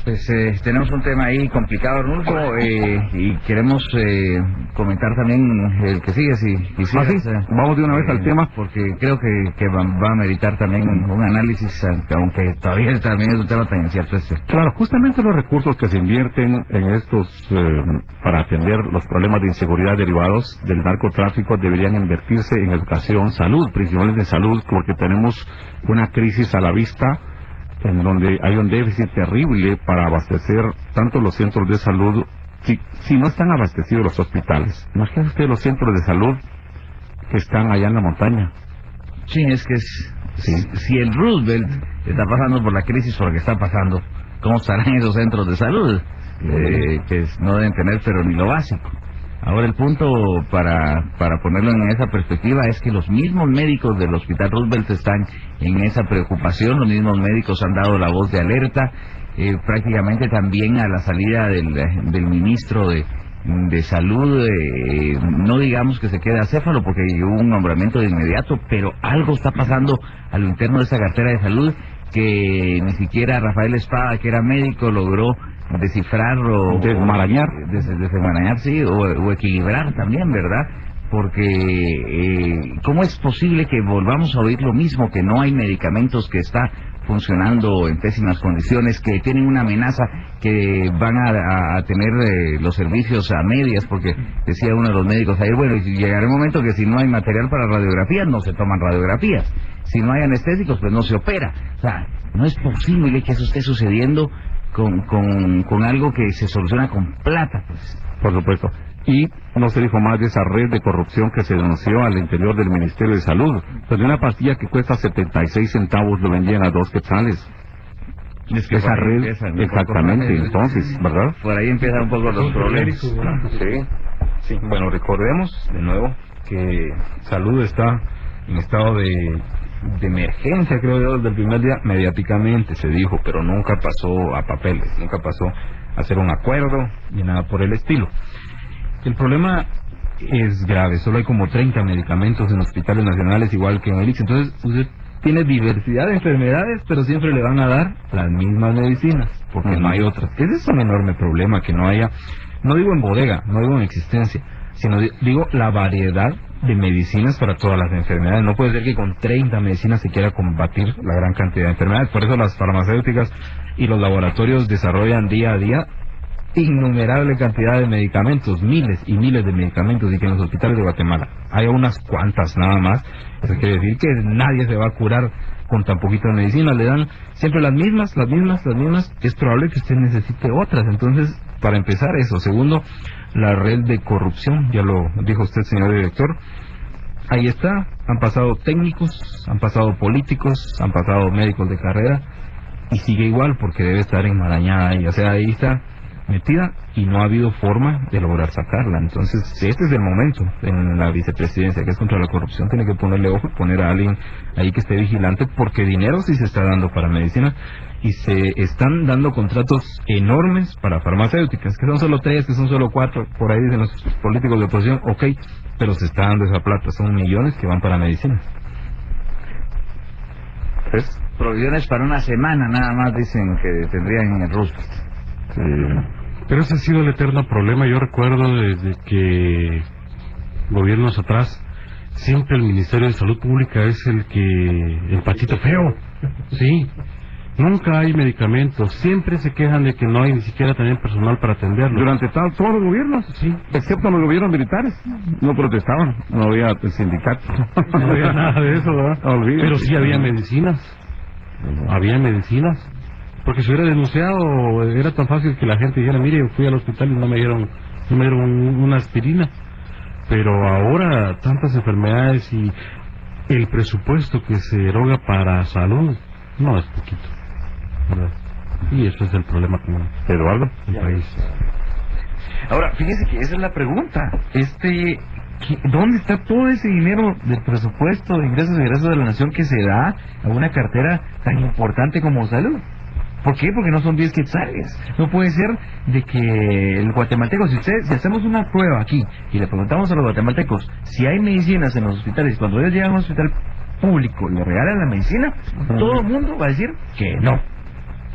Pues tenemos un tema ahí complicado, Arnulfo, y queremos comentar también el que sigue, si quisieras. Sí, vamos de una vez al tema. Porque creo que va a meritar también un análisis, aunque todavía también es un tema tan incierto este. Claro, justamente los recursos que se invierten en estos, para atender los problemas de inseguridad derivados del narcotráfico deberían invertirse en educación, salud, principalmente en salud, porque tenemos una crisis a la vista en donde hay un déficit terrible para abastecer tanto los centros de salud, si no están abastecidos los hospitales. Imagínense usted los centros de salud que están allá en la montaña. Sí, es que si el Roosevelt está pasando por la crisis por la que está pasando, ¿cómo estarán esos centros de salud? Que no deben tener pero ni lo básico. Ahora el punto para ponerlo en esa perspectiva es que los mismos médicos del Hospital Roosevelt están en esa preocupación, los mismos médicos han dado la voz de alerta, prácticamente también a la salida del ministro de Salud, no digamos que se quede acéfalo porque hubo un nombramiento de inmediato, pero algo está pasando a lo interno de esa cartera de salud que ni siquiera Rafael Espada, que era médico, logró descifrar o desmarañar, sí, o equilibrar también, ¿verdad? Porque ¿cómo es posible que volvamos a oír lo mismo, que no hay medicamentos, que está funcionando en pésimas condiciones, que tienen una amenaza, que van a tener los servicios a medias, porque decía uno de los médicos ayer, bueno, y llegará el momento que si no hay material para radiografías, no se toman radiografías, si no hay anestésicos, pues no se opera? O sea, no es posible que eso esté sucediendo con algo que se soluciona con plata, pues. Por supuesto. Y no se dijo más de esa red de corrupción que se denunció al interior del Ministerio de Salud. Pues de una pastilla que cuesta 76 centavos lo vendían a 2 quetzales. Es que esa red, exactamente, entonces, ¿verdad? Por ahí empiezan un poco los problemas. Sí. Bueno, recordemos de nuevo que Salud está en estado de emergencia, creo yo, desde el primer día. Mediáticamente se dijo, pero nunca pasó a papeles, nunca pasó a hacer un acuerdo ni nada por el estilo. El problema es grave, solo hay como 30 medicamentos en hospitales nacionales, igual que en el ICS. Entonces usted tiene diversidad de enfermedades, pero siempre le van a dar las mismas medicinas, porque no hay otras. Ese es un enorme problema, que no haya, no digo en bodega, no digo en existencia, sino digo la variedad de medicinas para todas las enfermedades. No puede ser que con 30 medicinas se quiera combatir la gran cantidad de enfermedades. Por eso las farmacéuticas y los laboratorios desarrollan día a día innumerable cantidad de medicamentos, miles y miles de medicamentos, y que en los hospitales de Guatemala hay unas cuantas nada más. Eso quiere decir que nadie se va a curar con tan poquitas medicinas. Le dan siempre las mismas. Es probable que usted necesite otras. Entonces, para empezar eso. Segundo, la red de corrupción, ya lo dijo usted, señor director. Ahí está, han pasado técnicos, han pasado políticos, han pasado médicos de carrera, y sigue igual porque debe estar enmarañada ahí. O sea, ahí está metida y no ha habido forma de lograr sacarla. Entonces, este es el momento en la vicepresidencia, que es contra la corrupción, tiene que ponerle ojo, poner a alguien ahí que esté vigilante, porque dinero sí se está dando para medicina, y se están dando contratos enormes para farmacéuticas, que son solo 3, que son solo 4, por ahí dicen los políticos de oposición, ok, pero se está dando esa plata, son millones que van para medicina. ¿Ves? Provisiones para una semana nada más dicen que tendrían en el Roosevelt. Pero ese ha sido el eterno problema. Yo recuerdo desde que gobiernos atrás, siempre el Ministerio de Salud Pública es el patito feo. Sí, nunca hay medicamentos, siempre se quejan de que no hay ni siquiera también personal para atenderlo. Durante todos los gobiernos, sí, excepto los gobiernos militares, no protestaban, no había sindicatos. No había nada de eso, ¿verdad? Pero sí había medicinas. Porque si hubiera denunciado, era tan fácil que la gente dijera, mire, fui al hospital y no me dieron una aspirina. Pero ahora tantas enfermedades y el presupuesto que se eroga para salud no es poquito, ¿verdad? Y eso es el problema con Eduardo, el país. Ahora, fíjese que esa es la pregunta. ¿Dónde está todo ese dinero del presupuesto de ingresos y egresos de la nación que se da a una cartera tan importante como salud? ¿Por qué? Porque no son 10 quetzales. No puede ser de que el guatemalteco, si hacemos una prueba aquí y le preguntamos a los guatemaltecos si hay medicinas en los hospitales, cuando ellos llegan a un hospital público y le regalan la medicina, todo el mundo va a decir que no.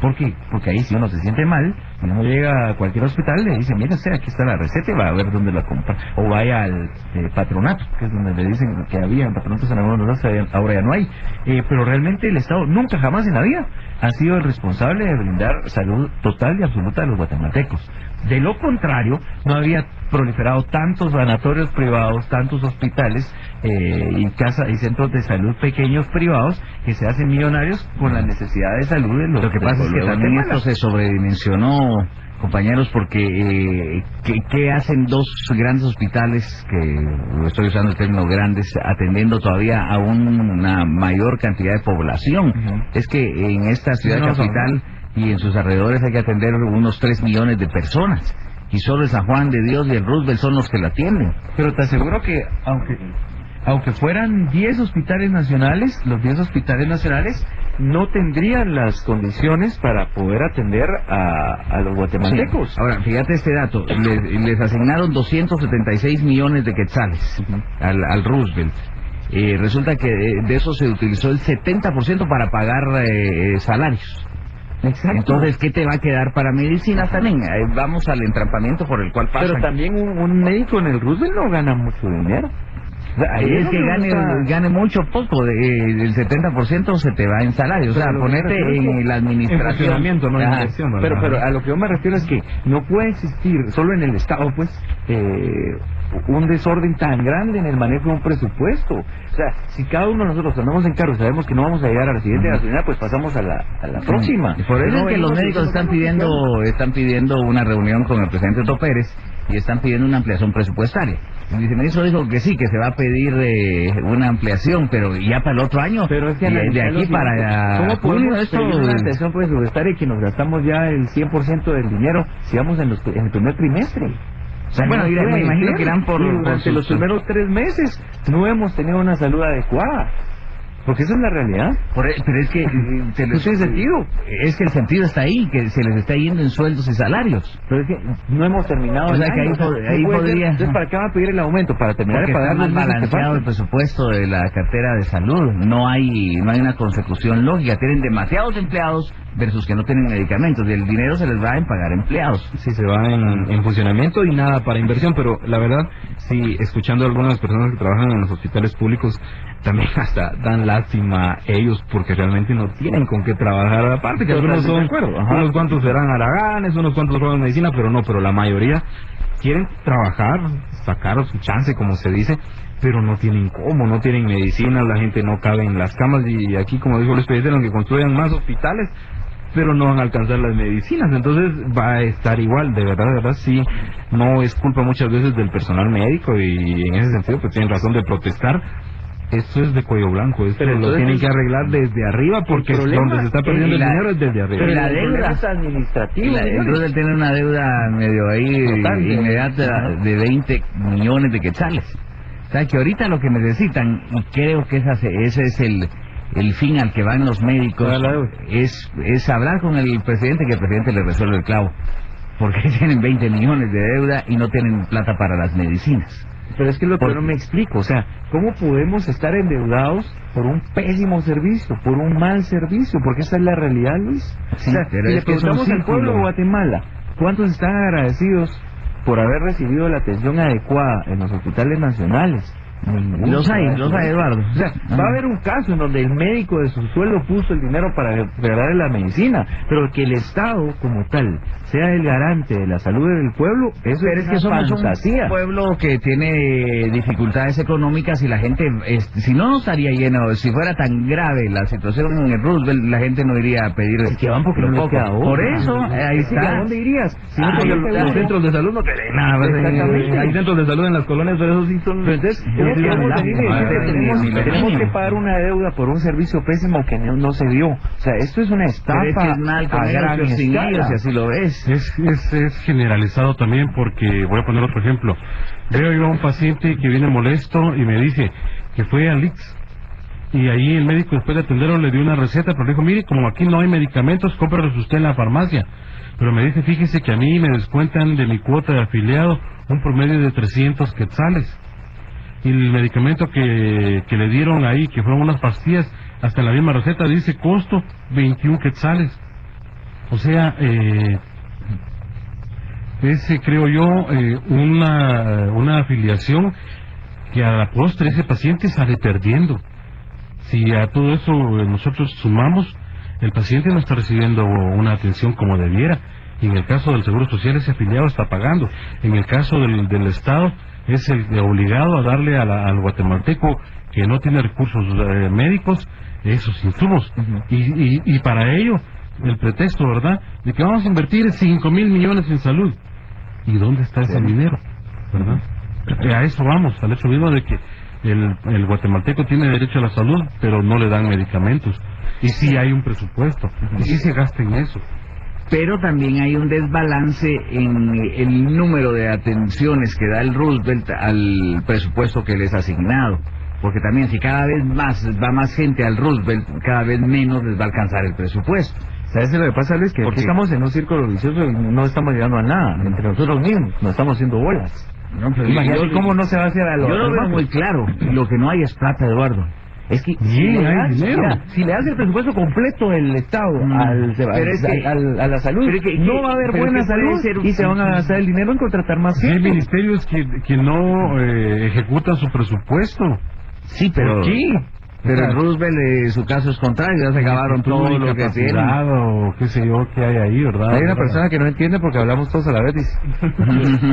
¿Por qué? Porque ahí si uno se siente mal, y uno llega a cualquier hospital, le dice, mira, aquí está la receta y va a ver dónde la compra. O vaya al patronato, que es donde le dicen que había en patronatos en algunos lugares, ahora ya no hay. Pero realmente el Estado nunca jamás en la vida ha sido el responsable de brindar salud total y absoluta a los guatemaltecos. De lo contrario, no había proliferado tantos sanatorios privados, tantos hospitales y centros de salud pequeños privados que se hacen millonarios con la necesidad de salud de los. Lo que pasa es que también esto se sobredimensionó, compañeros, porque ¿qué hacen dos grandes hospitales, que estoy usando el término grandes, atendiendo todavía a una mayor cantidad de población? Es que en esta ciudad capital y en sus alrededores hay que atender unos 3 millones de personas, y solo el San Juan de Dios y el Roosevelt son los que lo atienden. Pero te aseguro que aunque fueran 10 hospitales nacionales, los 10 hospitales nacionales no tendrían las condiciones para poder atender a los guatemaltecos. Sí. Ahora, fíjate este dato, les asignaron 276 millones de quetzales al Roosevelt. Resulta que de eso se utilizó el 70% para pagar salarios. Exacto. Entonces, ¿qué te va a quedar para medicinas también? Vamos al entrampamiento por el cual pasa. Pero también un médico en el Roosevelt no gana mucho dinero. O sea, ahí es que gane mucho poco, el 70% se te va en salario. O sea, ponete en la administración. En no en inversión. Pero a lo que yo me refiero es que no puede existir, solo en el Estado, pues, un desorden tan grande en el manejo de un presupuesto. O sea, si cada uno de nosotros andamos en carro y sabemos que no vamos a llegar a la siguiente gasolinera, pues pasamos a la próxima. Y por eso es que los médicos están pidiendo una reunión con el presidente Otto Pérez y están pidiendo una ampliación presupuestaria. El viceministro dijo que sí, que se va a pedir una ampliación, pero ya para el otro año. Pero es que de aquí para ¿cómo podemos pedir una ampliación presupuestaria y que nos gastamos ya el 100% del dinero si vamos en el primer trimestre? O sea, bueno, me imagino que irán durante los primeros 3 meses no hemos tenido una salud adecuada. Porque esa es la realidad. Pero es que no tiene sentido. Es que el sentido está ahí, que se les está yendo en sueldos y salarios. Pero es que no hemos terminado. O sea, que ahí podría. Entonces, ¿para qué va a pedir el aumento? Para terminar de pagar más balanceado el presupuesto de la cartera de salud. No hay una consecución lógica. Tienen demasiados empleados versus que no tienen medicamentos, y el dinero se les va en pagar empleados. Sí, se va en funcionamiento y nada para inversión, pero la verdad, sí, escuchando a algunas personas que trabajan en los hospitales públicos, también hasta dan lástima ellos, porque realmente no tienen con qué trabajar, aparte que algunos son, unos cuantos serán haraganes, unos cuantos roban medicina, pero la mayoría quieren trabajar, sacar su chance, como se dice, pero no tienen cómo, no tienen medicina, la gente no cabe en las camas, y aquí, como dijo Luis Pérez, que construyan más hospitales, pero no van a alcanzar las medicinas. Entonces va a estar igual, de verdad, sí, no es culpa muchas veces del personal médico, y en ese sentido pues tienen razón de protestar. Esto es de cuello blanco, esto lo tienen que arreglar desde arriba, porque donde se está perdiendo el dinero es desde arriba. Pero la deuda es administrativa. Entonces tiene una deuda medio ahí inmediata de 20 millones de quetzales. O sea, que ahorita lo que necesitan, y creo que ese es el fin al que van los médicos, es hablar con el presidente, que el presidente le resuelve el clavo, porque tienen 20 millones de deuda y no tienen plata para las medicinas. Pero es que lo que no me explico, o sea, ¿cómo podemos estar endeudados por un pésimo servicio, por un mal servicio? Porque esa es la realidad, Luis. Sí, o sea, si le preguntamos al pueblo de Guatemala, ¿cuántos están agradecidos por haber recibido la atención adecuada en los hospitales nacionales? Los hay, Eduardo. O sea, va a haber un caso en donde el médico de su sueldo puso el dinero para regalarle la medicina, pero que el Estado como tal sea el garante de la salud del pueblo, eso es que somos fantasía. Un pueblo que tiene dificultades económicas, y la gente, si no estaría lleno, si fuera tan grave la situación en el Roosevelt, la gente no iría a pedir. Es que van porque no queda otra. Por eso, ahí está. ¿A dónde irías? Si los centros de salud no tienen nada. Hay centros de salud en las colonias, pero esos sí son. Entonces, tenemos que pagar una deuda por un servicio pésimo que no se dio. O sea, esto es una estafa a gran escala, si así lo ves. Es generalizado también, porque voy a poner otro ejemplo. Veo yo a un paciente que viene molesto y me dice que fue al IX, y ahí el médico, después de atenderlo, le dio una receta, pero le dijo, mire, como aquí no hay medicamentos, cómprelos usted en la farmacia. Pero me dice, fíjese que a mí me descuentan de mi cuota de afiliado un promedio de 300 quetzales. Y el medicamento que le dieron ahí, que fueron unas pastillas, hasta en la misma receta dice costo 21 quetzales. O sea, creo yo, una afiliación que a la postre ese paciente sale perdiendo. Si a todo eso nosotros sumamos, el paciente no está recibiendo una atención como debiera. Y en el caso del Seguro Social, ese afiliado está pagando. En el caso del Estado, es el obligado a darle al guatemalteco que no tiene recursos médicos esos insumos. Y para ello, el pretexto, ¿verdad?, de que vamos a invertir 5.000 millones en salud. ¿Y dónde está ese dinero? ¿Verdad? A eso vamos, al hecho mismo de que el guatemalteco tiene derecho a la salud, pero no le dan medicamentos. Y sí hay un presupuesto, y sí se gasta en eso. Pero también hay un desbalance en el número de atenciones que da el Roosevelt al presupuesto que les ha asignado. Porque también si cada vez más va más gente al Roosevelt, cada vez menos les va a alcanzar el presupuesto. ¿Sabes lo que pasa, Luis? Que aquí estamos en un círculo vicioso y no estamos llegando a nada. Entre nosotros mismos nos estamos haciendo bolas. No, pero imagínate cómo no se va a hacer a los... Yo lo veo muy claro. Lo que no hay es plata, Eduardo. Es que hay dinero. Mira, si le das el presupuesto completo del Estado a la salud, no va a haber buena salud y se van a gastar el dinero en contratar más gente. Hay ministerios que no ejecutan su presupuesto. Sí, pero... ¿Por qué? Pero en Roosevelt su caso es contrario, ya se acabaron todo lo que tienen. O qué sé yo, qué hay ahí, ¿verdad? Hay una persona que no entiende porque hablamos todos a la vez, dice.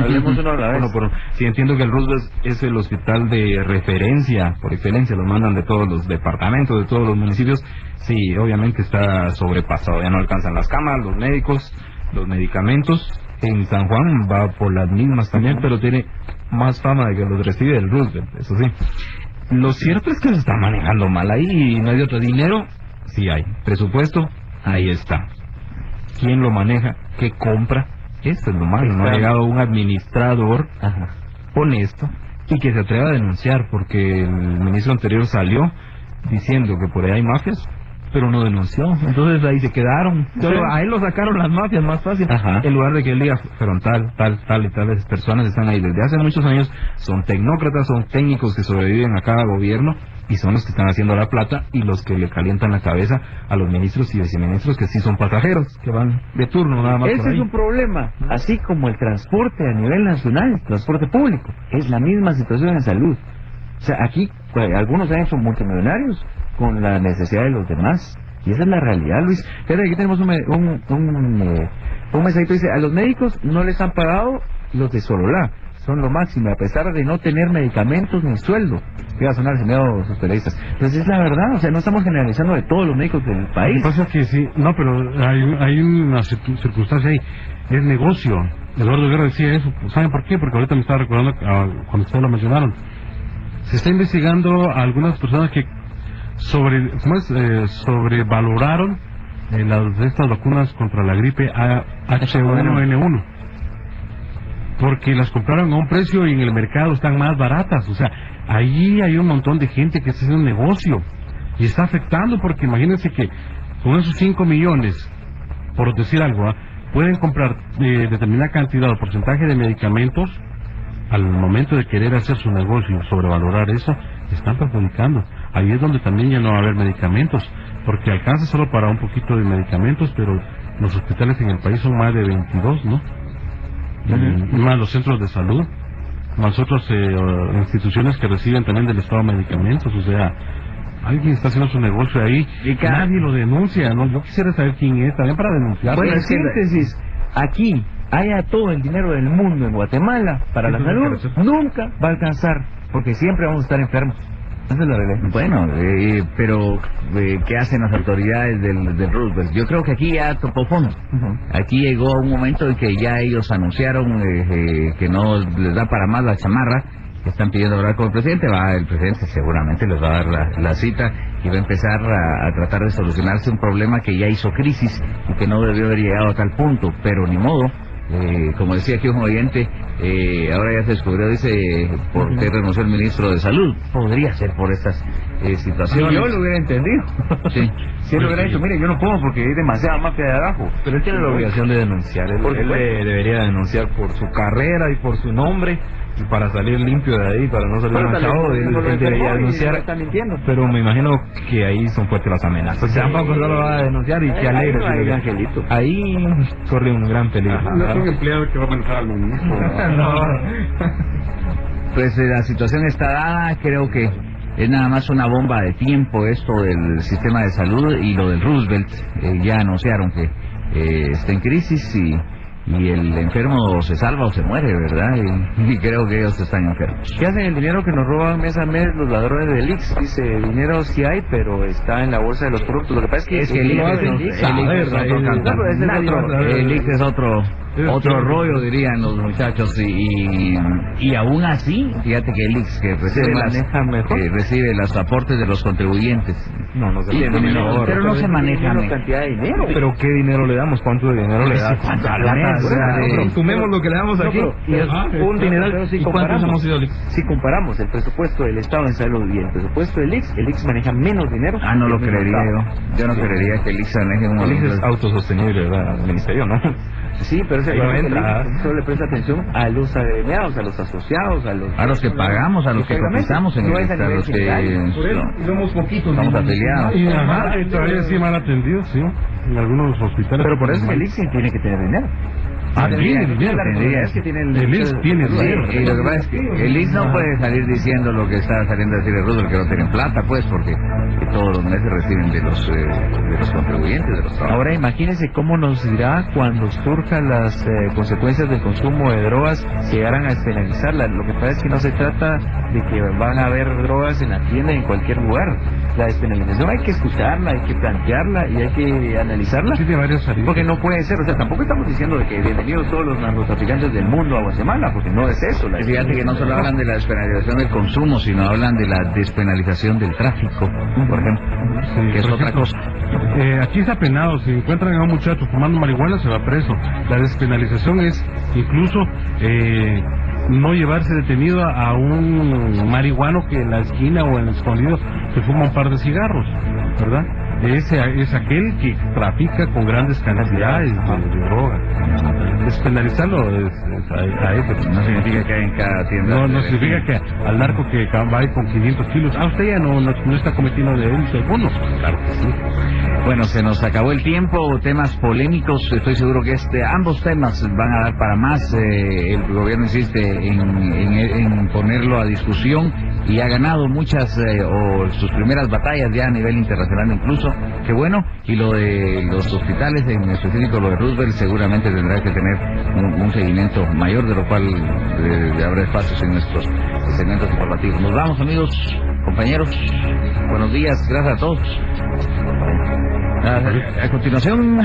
Hablemos uno a la vez. Bueno, pero sí entiendo que el Roosevelt es el hospital de referencia, por excelencia, lo mandan de todos los departamentos, de todos los municipios. Sí, obviamente está sobrepasado, ya no alcanzan las camas, los médicos, los medicamentos. En San Juan va por las mismas también, pero tiene más fama de que los recibe el Roosevelt, eso sí. Lo cierto es que se está manejando mal ahí y no hay otro dinero. Sí hay. Presupuesto, ahí está. ¿Quién lo maneja? ¿Qué compra? Esto es lo malo. No ha llegado un administrador honesto y que se atreva a denunciar, porque el ministro anterior salió diciendo que por ahí hay mafias, pero no denunció. Entonces ahí se quedaron. Solo a él lo sacaron las mafias más fácil. En lugar de que él diga, pero tal y tales personas están ahí desde hace muchos años, son tecnócratas, son técnicos que sobreviven a cada gobierno y son los que están haciendo la plata y los que le calientan la cabeza a los ministros y viceministros que sí son pasajeros, que van de turno nada más. Ese es un problema, así como el transporte a nivel nacional, transporte público, es la misma situación en salud. O sea, aquí algunos han hecho multimillonarios con la necesidad de los demás. Y esa es la realidad, Luis. Fíjate, aquí tenemos un mensajito, dice, a los médicos no les han pagado los de Sololá, son lo máximo, a pesar de no tener medicamentos ni sueldo. Iba a sonar medio sus periodistas. Entonces es la verdad, o sea, no estamos generalizando de todos los médicos del país. Lo que pasa es que sí, no, pero hay una circunstancia ahí, es negocio. Eduardo Guerra decía eso, ¿saben por qué? Porque ahorita me estaba recordando cuando ustedes lo mencionaron. Se está investigando a algunas personas que sobrevaloraron estas vacunas contra la gripe H1N1, porque las compraron a un precio y en el mercado están más baratas. O sea, ahí hay un montón de gente que está haciendo un negocio y está afectando, porque imagínense que con esos 5 millones, por decir algo, pueden comprar determinada cantidad o porcentaje de medicamentos. Al momento de querer hacer su negocio, sobrevalorar eso, están perjudicando. Ahí es donde también ya no va a haber medicamentos, porque alcanza solo para un poquito de medicamentos, pero los hospitales en el país son más de 22, ¿no? Y más los centros de salud, más otras instituciones que reciben también del Estado medicamentos. O sea, alguien está haciendo su negocio ahí y nadie lo denuncia, ¿no? Yo quisiera saber quién es también para denunciar. Bueno, en síntesis, aquí haya todo el dinero del mundo en Guatemala para la salud, nunca va a alcanzar, porque siempre vamos a estar enfermos. Esa es la realidad. Bueno, pero ¿qué hacen las autoridades del Roosevelt? Yo creo que aquí ya tocó fondo. Aquí llegó un momento en que ya ellos anunciaron que no les da para más la chamarra, que están pidiendo hablar con el presidente. El presidente seguramente les va a dar la cita y va a empezar a tratar de solucionarse un problema que ya hizo crisis y que no debió haber llegado a tal punto, pero ni modo. Como decía aquí un oyente, ahora ya se descubrió, dice, por qué renunció el ministro de Salud. Podría ser por estas situaciones. Yo lo hubiera entendido. Sí. Si él hubiera dicho, mire, yo no puedo porque hay demasiada mafia de abajo. Pero él tiene la obligación de denunciar. Él debería denunciar por su carrera y por su nombre. Y para salir limpio de ahí, para no salir manchado, él debería denunciar. Está mintiendo. Pero me imagino que ahí son fuertes las amenazas. Tampoco solo va a denunciar y qué alegre. Ahí, Angelito. Ahí corre un gran peligro. No es un empleado que va a manejar al ministro. Pues la situación está dada, creo que es nada más una bomba de tiempo esto del sistema de salud y lo del Roosevelt. Ya anunciaron que está en crisis y el enfermo se salva o se muere, ¿verdad? Y creo que ellos están enfermos. ¿Qué hacen el dinero que nos roban mes a mes los ladrones del IX? Dice, dinero sí hay, pero está en la bolsa de los corruptos. Lo que pasa es que el IX es otro rollo, dirían los muchachos, y aún así, fíjate que el IX que recibe los aportes de los contribuyentes. No se pero no se maneja mejor. Cantidad de dinero. Pero ¿qué dinero le damos? ¿Cuánto dinero le damos? ¿Cuánta plata? Sumemos lo que le damos aquí. Y es un dineral. ¿Y cuántos hemos ido al IX? Si comparamos el presupuesto del Estado en salud y el presupuesto del IX maneja menos dinero. No lo creería yo. Yo no creería que el IX maneje un El IX es autosostenible, ¿verdad? El ministerio, ¿no? Sí, pero solo le presta atención a los agremiados, a los asociados, a los que pagamos, a los que cotizamos en el Estado, a los que Somos poquitos. estamos afiliados. Y todavía sí mal atendidos, sí, en algunos hospitales. Pero por eso el IX tiene que tener dinero. Tiene dinero. Es que tiene el IX tiene dinero. Y lo que pasa es que el IX no puede salir diciendo lo que está saliendo a decir el Roosevelt, que no tienen plata, pues, porque todos los meses reciben de los contribuyentes, de los trabajadores. Ahora imagínense cómo nos dirá cuando surjan las consecuencias del consumo de drogas, si llegaran a despenalizarlas. Lo que pasa es que no se trata de que van a haber drogas en la tienda en cualquier lugar. La despenalización hay que escucharla, hay que plantearla y hay que analizarla. Sí, de varios salidas. Porque no puede ser, o sea, tampoco estamos diciendo de que bienvenidos todos los narcotraficantes del mundo a Guatemala, porque no es eso. Fíjate que no solo hablan de la despenalización del consumo, sino hablan de la despenalización del tráfico, por ejemplo, que es otra cosa. Aquí está penado, si encuentran a un muchacho fumando marihuana se va preso. La despenalización es incluso no llevarse detenido a un marihuano que en la esquina o en el escondido se fuma un par de cigarros, ¿verdad? Ese es aquel que trafica con grandes cantidades de droga. Despenalizarlo a ese. No significa que hay en cada tienda. No significa que al narco que va ahí con 500 kilos, usted ya no está cometiendo delitos algunos. Claro que sí. Bueno, se nos acabó el tiempo, temas polémicos, estoy seguro que ambos temas van a dar para más. El gobierno insiste en ponerlo a discusión y ha ganado muchas o sus primeras batallas ya a nivel internacional incluso, que bueno, y lo de los hospitales, en específico lo de Roosevelt, seguramente tendrá que tener un seguimiento mayor, de lo cual habrá espacios en nuestros segmentos informativos. Nos vamos, amigos, compañeros, buenos días, gracias a todos. A continuación,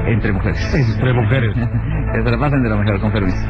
Entre Mujeres. Entre Mujeres. Que se la pasen de lo mejor, con permiso.